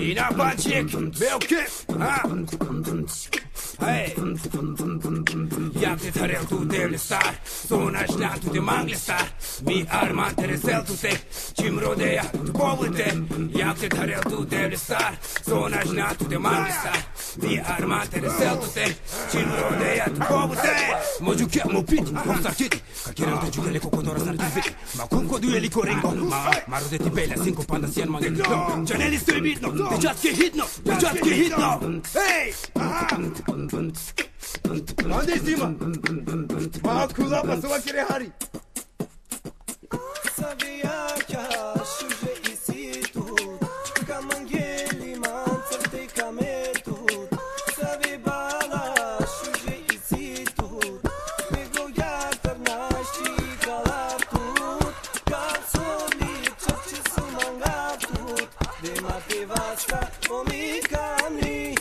Ina Patrick, Belke, Hey, jak ti tarel tu devli star, Sona šlja tu te mangli star, Mi arman te resel tu te, Čim rodeja tu povlte, Jak ti tarel tu devli star, Sona šlja tu te mangli star, Mi arman te resel tu te, Čim rodeja tu povlte. Mođu kjamo piti, kom startiti, Kakirem te giugele con conora sartiviti, Ma con dueli coringo, Ma rodeti bella, sinco panda sien mangelno, Gianelli sto bitno, Dečatski hitno, Hey! Onde cima? Ma kulapa sova kire hari. Sabia que acho jeito, camangeli manțarte cametu, sabe bala acho jeito, mego ya tarnashi kalatu, kalsoli chapchi sumangatu, de mate vasta omikani.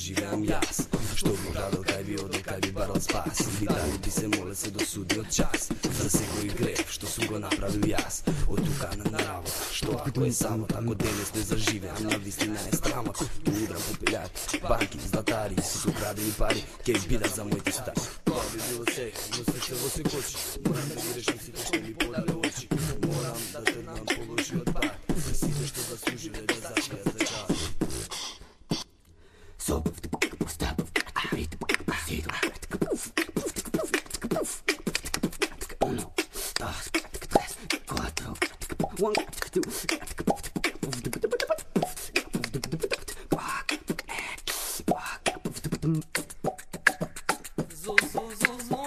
Živim jas, što bi radil, kaj bi odel, kaj bi baral spas. Vidali bi se mole se dosudio čas, za svoj greh, što su go napravil jaz. Od tuka na naravo, što ako je samo tako danes ne zaživim, istina je stramo. Tu udram popeljati, banki, zlatari, su ukradeni pari, kej bida za moj tistar. To bi bilo vse, no srce vo se koči, moram da mi rešim si tešte mi podale oči. Moram da te nam položi od par, da si te što zaslužile da začne za čas. So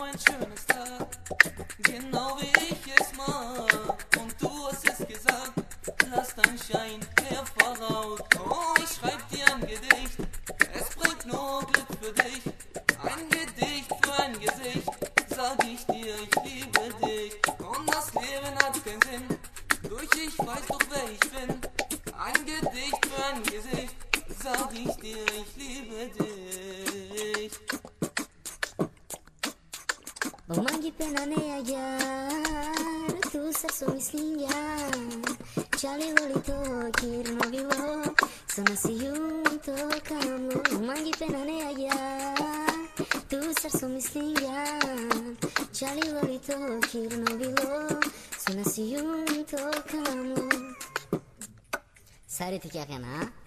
ein schönes Tag, genau wie ich es mag. Und du hast es gesagt, lass dein Schein hervoraus. Oh, ich schreib dir ein Gedicht, es bringt nur Glück für dich. Ein Gedicht für ein Gesicht, sag ich dir, ich liebe dich. Und das Leben hat keinen Sinn, durch ich weiß doch, wer ich bin. Ein Gedicht für ein Gesicht, sag ich dir, ich liebe dich. Помоги пенане яр, tu srcu mislim ja. Čali voli to, kirno bilo, Sona si jum to kamlo. Pomagi penane yaar, tu srcu mislim ja. Čali voli to, kirno bilo, Sona si jum to kamlo. Sari ti kya कहना